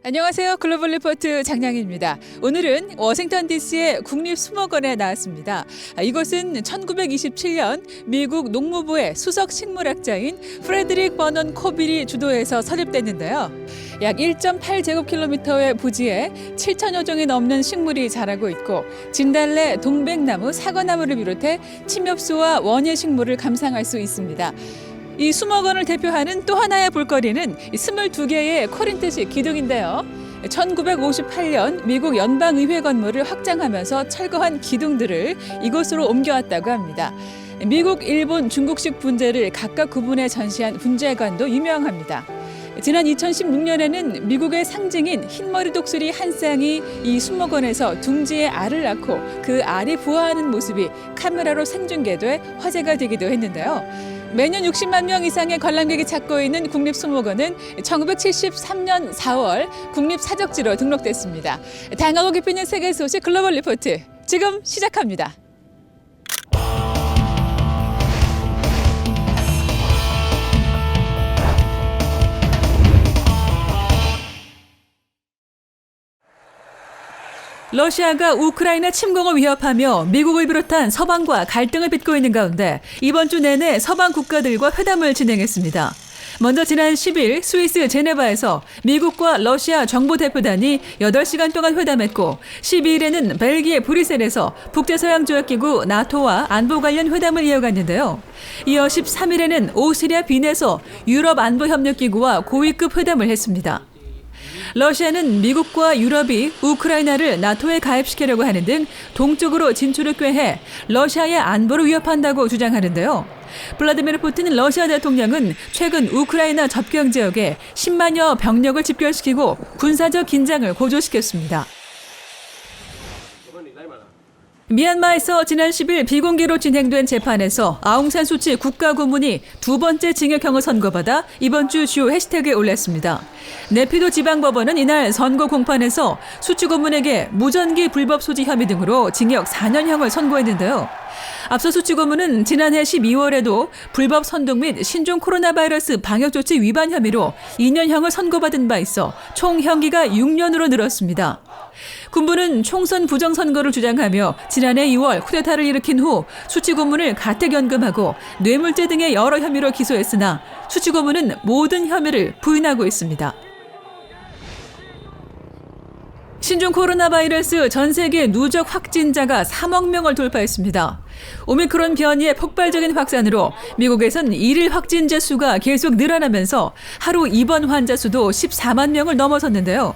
안녕하세요. 글로벌 리포트 장량희입니다. 오늘은 워싱턴 DC의 국립수목원에 나왔습니다. 이곳은 1927년 미국 농무부의 수석 식물학자인 프레드릭 버넌 코빌이 주도해서 설립됐는데요. 약 1.8제곱킬로미터의 부지에 7천여 종이 넘는 식물이 자라고 있고 진달래, 동백나무, 사과나무를 비롯해 침엽수와 원예 식물을 감상할 수 있습니다. 이 수목원을 대표하는 또 하나의 볼거리는 22개의 코린트식 기둥인데요. 1958년 미국 연방의회 건물을 확장하면서 철거한 기둥들을 이곳으로 옮겨왔다고 합니다. 미국, 일본, 중국식 분재를 각각 구분해 전시한 분재관도 유명합니다. 지난 2016년에는 미국의 상징인 흰머리 독수리 한 쌍이 이 수목원에서 둥지에 알을 낳고 그 알이 부화하는 모습이 카메라로 생중계돼 화제가 되기도 했는데요. 매년 60만 명 이상의 관람객이 찾고 있는 국립수목원은 1973년 4월 국립사적지로 등록됐습니다. 다양하고 깊이 있는 세계 소식 글로벌 리포트 지금 시작합니다. 러시아가 우크라이나 침공을 위협하며 미국을 비롯한 서방과 갈등을 빚고 있는 가운데 이번 주 내내 서방 국가들과 회담을 진행했습니다. 먼저 지난 10일 스위스 제네바에서 미국과 러시아 정보대표단이 8시간 동안 회담했고 12일에는 벨기에 브뤼셀에서 북대서양조약기구 나토와 안보 관련 회담을 이어갔는데요. 이어 13일에는 오스트리아 빈에서 유럽안보협력기구와 고위급 회담을 했습니다. 러시아는 미국과 유럽이 우크라이나를 나토에 가입시키려고 하는 등 동쪽으로 진출을 꾀해 러시아의 안보를 위협한다고 주장하는데요. 블라디미르 푸틴 러시아 대통령은 최근 우크라이나 접경 지역에 10만여 병력을 집결시키고 군사적 긴장을 고조시켰습니다. 미얀마에서 지난 10일 비공개로 진행된 재판에서 아웅산 수치 국가고문이 두 번째 징역형을 선고받아 이번 주 주요 해시태그에 올랐습니다. 네피도 지방법원은 이날 선고 공판에서 수치 고문에게 무전기 불법 소지 혐의 등으로 징역 4년형을 선고했는데요. 앞서 수치 고문은 지난해 12월에도 불법 선동 및 신종 코로나 바이러스 방역 조치 위반 혐의로 2년형을 선고받은 바 있어 총 형기가 6년으로 늘었습니다. 군부는 총선 부정선거를 주장하며 지난해 2월 쿠데타를 일으킨 후 수치 고문을 가택연금하고 뇌물죄 등의 여러 혐의로 기소했으나 수치 고문은 모든 혐의를 부인하고 있습니다. 신종 코로나 바이러스 전 세계 누적 확진자가 3억 명을 돌파했습니다. 오미크론 변이의 폭발적인 확산으로 미국에선 일일 확진자 수가 계속 늘어나면서 하루 입원 환자 수도 14만 명을 넘어섰는데요.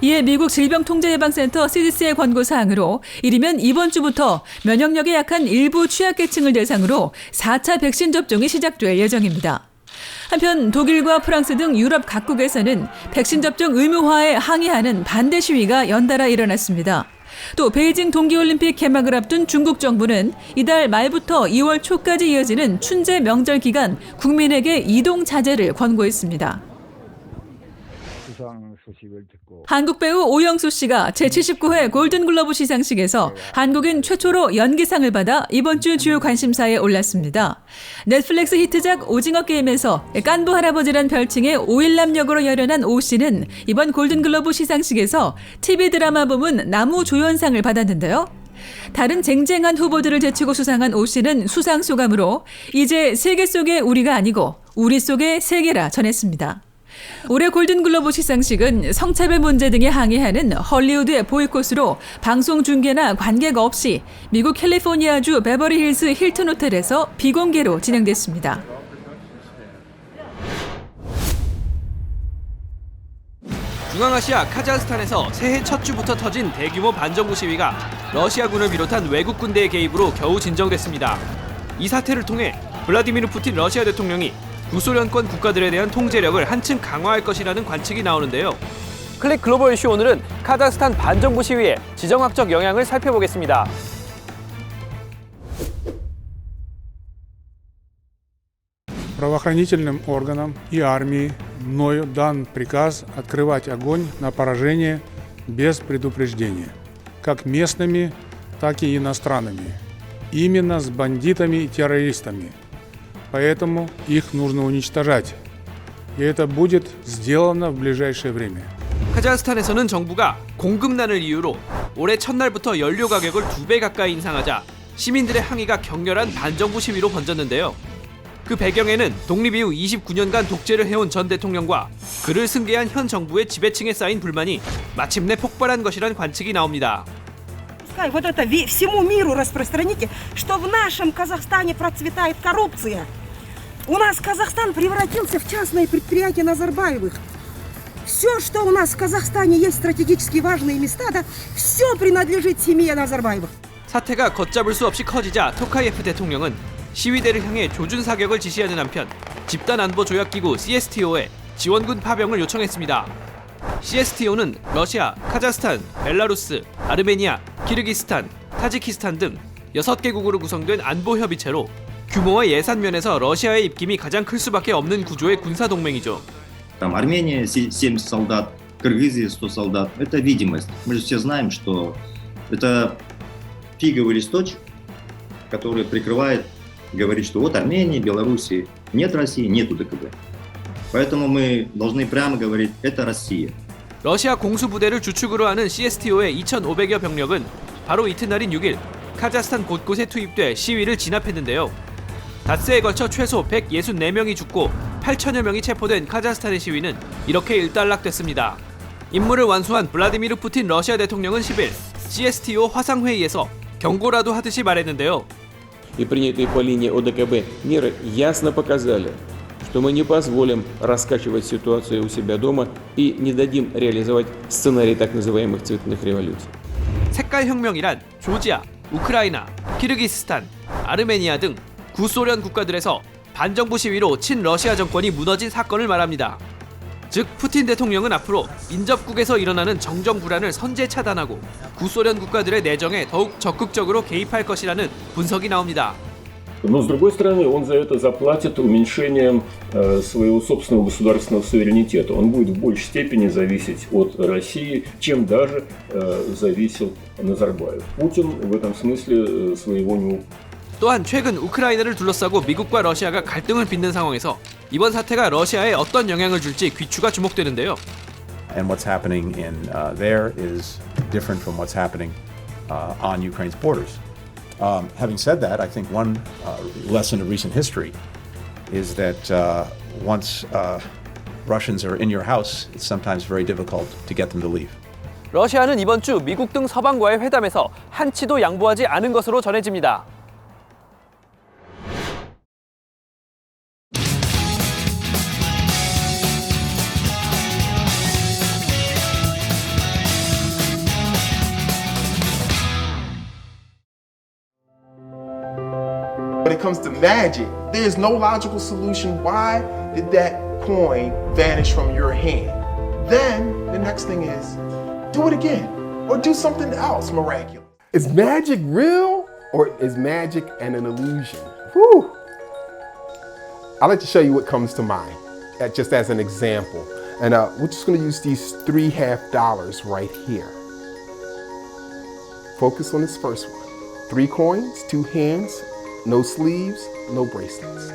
이에 미국 질병통제예방센터 CDC의 권고사항으로 이르면 이번 주부터 면역력이 약한 일부 취약계층을 대상으로 4차 백신 접종이 시작될 예정입니다. 한편 독일과 프랑스 등 유럽 각국에서는 백신 접종 의무화에 항의하는 반대 시위가 연달아 일어났습니다. 또 베이징 동계올림픽 개막을 앞둔 중국 정부는 이달 말부터 2월 초까지 이어지는 춘제 명절 기간 국민에게 이동 자제를 권고했습니다. 한국 배우 오영수 씨가 제79회 골든글러브 시상식에서 한국인 최초로 연기상을 받아 이번 주 주요 관심사에 올랐습니다. 넷플릭스 히트작 오징어 게임에서 깐부 할아버지란 별칭의 오일남 역으로 열연한 오 씨는 이번 골든글러브 시상식에서 TV 드라마 부문 나무조연상을 받았는데요. 다른 쟁쟁한 후보들을 제치고 수상한 오 씨는 수상 소감으로 이제 세계 속의 우리가 아니고 우리 속의 세계라 전했습니다. 올해 골든글로브 시상식은 성차별 문제 등에 항의하는 헐리우드의 보이콧으로 방송 중계나 관객 없이 미국 캘리포니아주 베버리힐스 힐튼 호텔에서 비공개로 진행됐습니다. 중앙아시아 카자흐스탄에서 새해 첫 주부터 터진 대규모 반정부 시위가 러시아군을 비롯한 외국 군대의 개입으로 겨우 진정됐습니다. 이 사태를 통해 블라디미르 푸틴 러시아 대통령이 구소련권 국가들에 대한 통제력을 한층 강화할 것이라는 관측이 나오는데요. 클릭 글로벌 이슈 오늘은 카자흐스탄 반정부 시위의 지정학적 영향을 살펴보겠습니다. Правоохранительным органам и армии мною дан приказ открывать огонь на поражение без предупреждения, как местными, так и иностранными, именно с бандитами и террористами. Поэтому их нужно уничтожать. И это будет сделано в ближайшее время. 카자흐스탄에서는 정부가 공급난을 이유로 올해 첫날부터 연료 가격을 2배 가까이 인상하자 시민들의 항의가 격렬한 반정부 시위로 번졌는데요. 그 배경에는 독립 이후 29년간 독재를 해온 전 대통령과 그를 승계한 현 정부의 지배층에 쌓인 불만이 마침내 폭발한 것이란 관측이 나옵니다. Вот это всему миру распространите, что в нашем Казахстане процветает коррупция. У нас Казахстан превратился в частное предприятие Назарбаевых. Все, что у нас в Казахстане есть стратегически важные места, да, все принадлежит семье Назарбаевых. 사태가 걷잡을 수 없이 커지자 토카예프 대통령은 시위대를 향해 조준 사격을 지시하는 한편 집단안보조약기구 CSTO에 지원군 파병을 요청했습니다. CSTO는 러시아, 카자흐스탄, 벨라루스, 아르메니아, 키르기스탄, 타지키스탄 등 6개국으로 구성된 안보협의체로 규모와 예산 면에서 러시아의 입김이 가장 클 수밖에 없는 구조의 군사동맹이죠. Там Армения 70 солдат, Кыргызия 100 солдат. Это видимость. Мы же все знаем, что это фиговый листочек, который прикрывает, говорит, что вот Армения, Белоруссия, нет России, нету ДКБ. Поэтому мы должны прямо говорить, это Россия. 러시아 공수부대를 주축으로 하는 CSTO의 2,500여 병력은 바로 이튿날인 6일 카자흐스탄 곳곳에 투입돼 시위를 진압했는데요. 닷새에 걸쳐 최소 164명이 죽고 8천여 명이 체포된 카자흐스탄의 시위는 이렇게 일단락됐습니다. 임무를 완수한 블라디미르 푸틴 러시아 대통령은 10일 CSTO 화상회의에서 경고라도 하듯이 말했는데요. И принятые по линии ОДКБ меры ясно показали, что мы не позволим раскачивать ситуацию у себя дома и не дадим реализовать сценарий так называемых цветных революций. 색깔혁명이란 조지아, 우크라이나, 키르기스탄, 아르메니아 등 구소련 국가들에서 반정부 시위로 친러시아 정권이 무너진 사건을 말합니다. 즉 푸틴 대통령은 앞으로 인접국에서 일어나는 정정 불안을 선제 차단하고 구소련 국가들의 내정에 더욱 적극적으로 개입할 것이라는 분석이 나옵니다. Но, с другой стороны, он за это заплатит уменьшением своего собственного государственного суверенитета. Он будет в большей степени зависеть от России, чем даже зависел Назарбаев. Путин в этом смысле своего не... 또한 최근 우크라이나를 둘러싸고 미국과 러시아가 갈등을 빚는 상황에서 이번 사태가 러시아에 어떤 영향을 줄지 귀추가 주목되는데요. And what's happening in there is different from what's happening on Ukraine's borders. Having said that, I think one lesson of recent history is that once Russians are in your house, it's sometimes very difficult to get them to leave. 러시아는 이번 주 미국 등 서방과의 회담에서 한치도 양보하지 않은 것으로 전해집니다. When it comes to magic, there's no logical solution. Why did that coin vanish from your hand? Then the next thing is, do it again or do something else miraculous. Is magic real or is magic an illusion? Whew. I'd like to show you what comes to mind, just as an example. And we're just going to use these $3 half right here. Focus on this first one. 3 coins, 2 hands, no sleeves, no bracelets.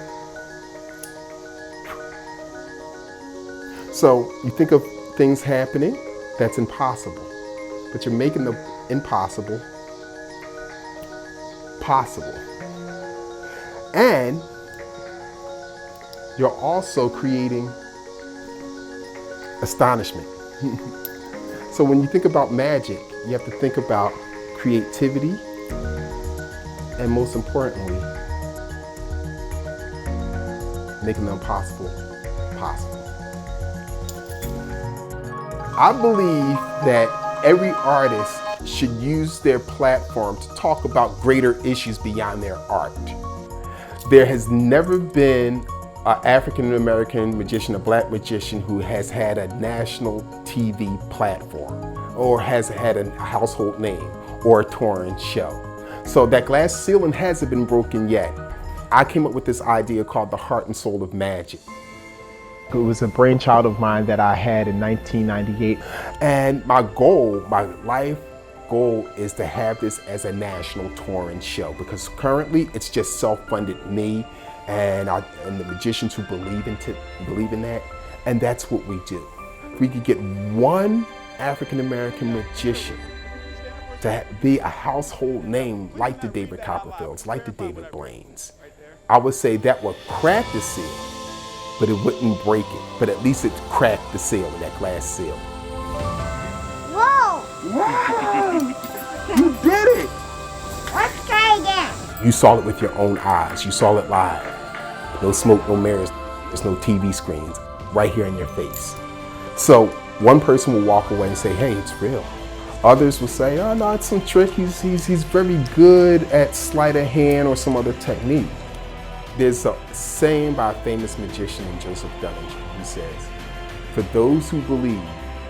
So you think of things happening that's impossible, but you're making the impossible possible. And you're also creating astonishment. So when you think about magic, you have to think about creativity, and most importantly, making the impossible possible. I believe that every artist should use their platform to talk about greater issues beyond their art. There has never been an African-American magician, a black magician who has had a national TV platform or has had a household name or a touring show. So that glass ceiling hasn't been broken yet. I came up with this idea called the heart and soul of magic. It was a brainchild of mine that I had in 1998. And my goal, my life goal is to have this as a national touring show because currently it's just self-funded me and the magicians who believe in that. And that's what we do. If we could get one African American magician to be a household name like the David Copperfields, like the David Blaines. I would say that would crack the seal, but it wouldn't break it. But at least it cracked the seal, that glass seal. Whoa! Wow! You did it! Let's try again. You saw it with your own eyes. You saw it live. No smoke, no mirrors. There's no TV screens. Right here in your face. So one person will walk away and say, hey, it's real. Others will say, oh no, it's some trick. He's very good at sleight of hand or some other technique. There's a saying by a famous magician named Joseph Dunninger. He says, for those who believe,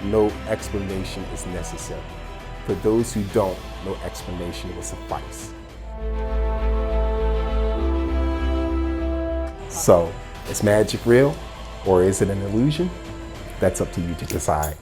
no explanation is necessary. For those who don't, no explanation will suffice. So, is magic real or is it an illusion? That's up to you to decide.